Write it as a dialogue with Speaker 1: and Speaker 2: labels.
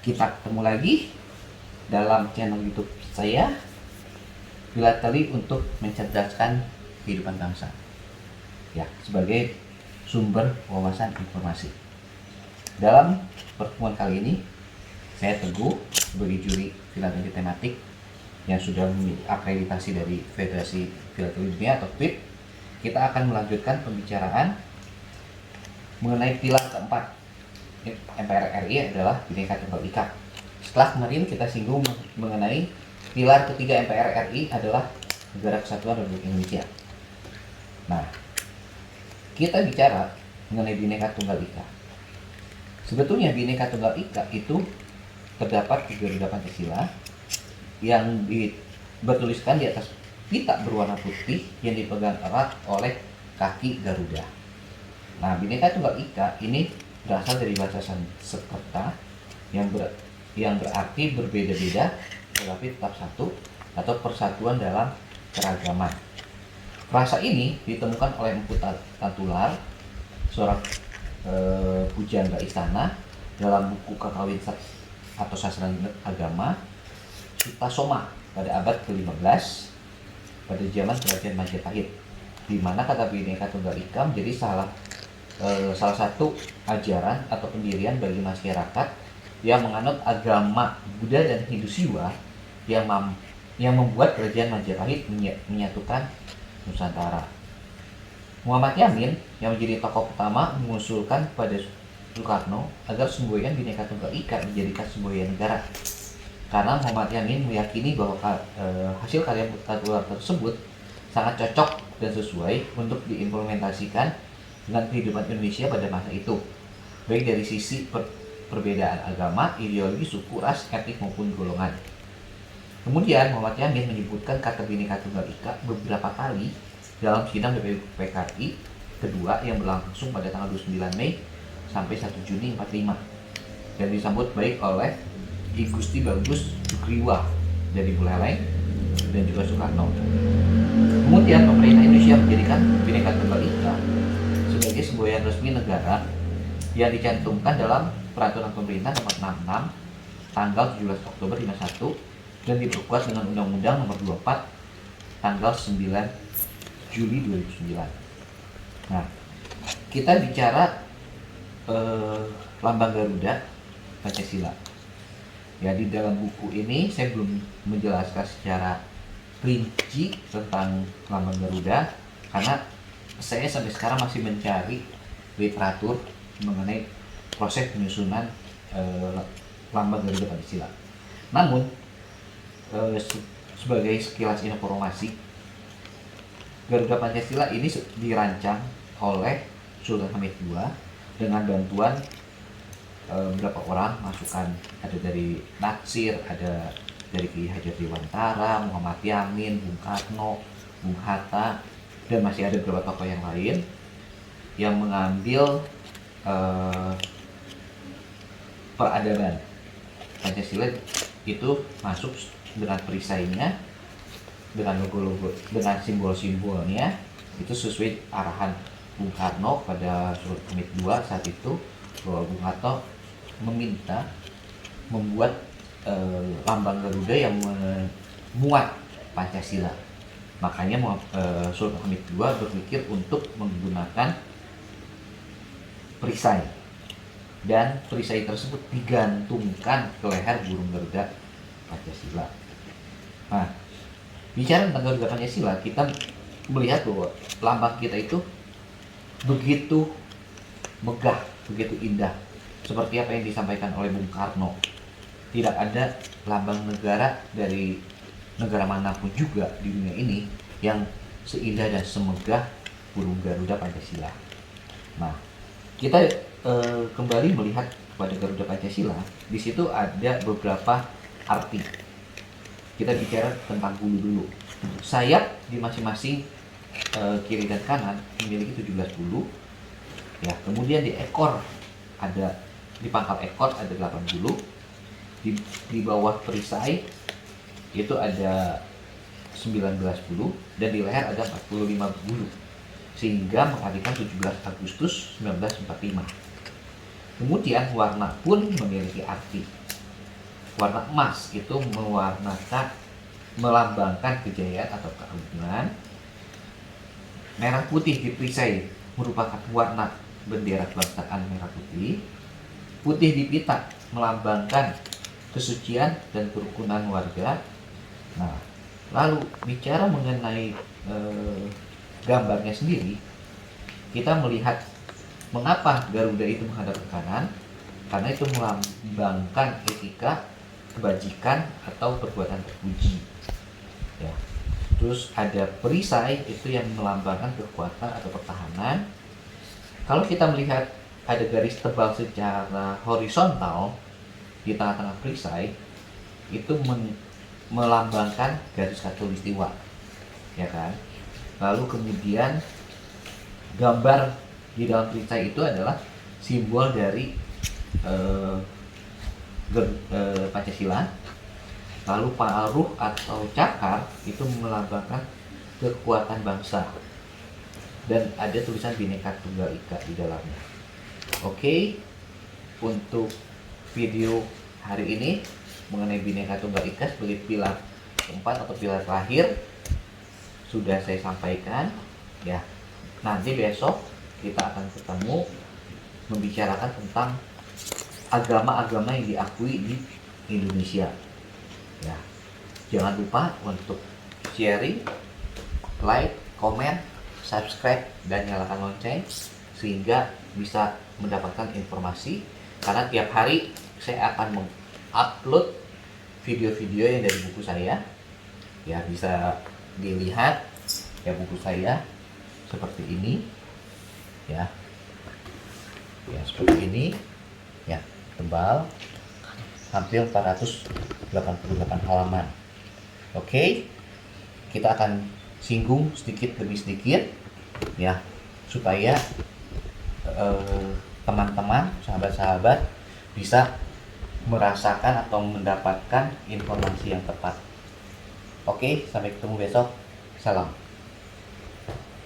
Speaker 1: Kita ketemu lagi dalam channel YouTube saya, Filateli untuk mencerdaskan kehidupan bangsa. Ya, sebagai sumber wawasan informasi. Dalam pertemuan kali ini, saya Teguh sebagai juri filateli tematik yang sudah akreditasi dari Federasi Filateli Dunia atau FID. Kita akan melanjutkan pembicaraan mengenai pilar keempat MPR RI adalah Bhinneka Tunggal Ika. Setelah kemarin kita singgung mengenai pilar ketiga MPR RI adalah Negara Kesatuan Republik Indonesia. Nah, kita bicara mengenai Bhinneka Tunggal Ika. Sebetulnya Bhinneka Tunggal Ika itu terdapat di Garuda Pancasila yang bertuliskan di atas pita berwarna putih yang dipegang erat oleh kaki Garuda. Nah, Bhinneka Tunggal Ika ini berasal dari bahasa Sanskerta yang berarti berbeda-beda tetapi tetap satu atau persatuan dalam keragaman. Frasa ini ditemukan oleh Empu Tatular, seorang pujangga istana, dalam buku Kakawin atau Sastra Agama Sutasoma pada abad ke-15 pada zaman Kerajaan Majapahit, di mana kata Bhinneka Tunggal Ika menjadi salah satu ajaran atau pendirian bagi masyarakat yang menganut agama Buddha dan Hindu Siwa yang membuat Kerajaan Majapahit menyatukan Nusantara. Muhammad Yamin yang menjadi tokoh utama mengusulkan kepada Soekarno agar semboyan Bhinneka Tunggal Ika dijadikan semboyan negara. Karena Muhammad Yamin meyakini bahwa hasil karya Tatular tersebut sangat cocok dan sesuai untuk diimplementasikan dengan kehidupan Indonesia pada masa itu, baik dari sisi perbedaan agama, ideologi, suku, ras, etnik maupun golongan. Kemudian Muhammad Yamin menyebutkan kata Bhinneka Tunggal Ika beberapa kali dalam sidang PKRI kedua yang berlangsung pada tanggal 29 Mei sampai 1 Juni 45 dan disambut baik oleh I Gusti Bagus Sugriwa dari Buleleng dan juga Soekarno. Kemudian pemerintah Indonesia menjadikan Bhinneka Tunggal Ika sebagai semboyan resmi negara yang dicantumkan dalam Peraturan Pemerintah Nomor 66 tanggal 17 Oktober 51 dan diperkuat dengan Undang-Undang Nomor 24 tanggal 9 Juli 2009. Nah, kita bicara lambang Garuda Pancasila. Ya, di dalam buku ini saya belum menjelaskan secara rinci tentang lambang Garuda karena saya sampai sekarang masih mencari literatur mengenai proses penyusunan lambang Garuda Pancasila. Namun sebagai sekilas informasi, Garuda Pancasila ini dirancang oleh Sultan Hamid II dengan bantuan beberapa orang masukan, ada dari Natsir, ada dari Ki Hajar Dewantara, Muhammad Yamin, Bung Karno, Bung Hatta, dan masih ada beberapa tokoh yang lain yang mengambil peradaban Pancasila itu masuk dengan perisainya, dengan logo-logo, dengan simbol-simbolnya itu sesuai arahan Bung Karno pada Sultan Hamid II saat itu, bahwa Bung Karno meminta membuat lambang Garuda yang memuat Pancasila. Makanya Sultan Hamid II berpikir untuk menggunakan perisai, dan perisai tersebut digantungkan ke leher burung Garuda Pancasila. Nah, bicara tentang Garuda Pancasila, kita melihat bahwa lambang kita itu begitu megah, begitu indah, seperti apa yang disampaikan oleh Bung Karno. Tidak ada lambang negara dari negara manapun juga di dunia ini yang seindah dan semegah burung Garuda Pancasila. Nah, kita kembali melihat pada Garuda Pancasila. Di situ ada beberapa arti. Kita bicara tentang bulu dulu. Sayap di masing-masing kiri dan kanan memiliki 17 bulu. Ya, kemudian di ekor ada, di pangkal ekor ada 8 bulu. Di bawah perisai itu ada 19 bulu dan di leher ada 45 bulu, sehingga mengartikan 17 Agustus 1945. Kemudian warna pun memiliki arti. warna emas itu melambangkan kejayaan atau keagungan. Merah putih di perisai merupakan warna bendera kebangsaan merah putih. Putih di pita melambangkan kesucian dan kerukunan warga. Nah, lalu bicara mengenai gambarnya sendiri, kita melihat mengapa Garuda itu menghadap ke kanan, karena itu melambangkan etika, kebajikan atau perbuatan terpuji. Ya. Terus ada perisai itu yang melambangkan kekuatan atau pertahanan. Kalau kita melihat ada garis tebal secara horizontal di tengah-tengah perisai, itu melambangkan garis khatulistiwa, ya kan? Lalu kemudian gambar di dalam perisai itu adalah simbol dari Pancasila. Lalu paruh atau cakar itu melambangkan kekuatan bangsa, dan ada tulisan Bhinneka Tunggal Ika di dalamnya. Oke, untuk video hari ini mengenai Bhinneka Tunggal Ika sebagai pilar keempat atau pilar terakhir sudah saya sampaikan. Ya, nanti besok kita akan ketemu membicarakan tentang agama-agama yang diakui di Indonesia. Ya, jangan lupa untuk sharing, like, komen, subscribe, dan nyalakan lonceng sehingga bisa mendapatkan informasi. Karena tiap hari saya akan mengupload video-video yang dari buku saya. Ya, bisa dilihat ya buku saya seperti ini. Ya, seperti ini. Ya, tebal, hampir 488 halaman. Oke, kita akan singgung sedikit demi sedikit ya, supaya teman-teman, sahabat-sahabat bisa merasakan atau mendapatkan informasi yang tepat. Oke, sampai ketemu besok. Salam.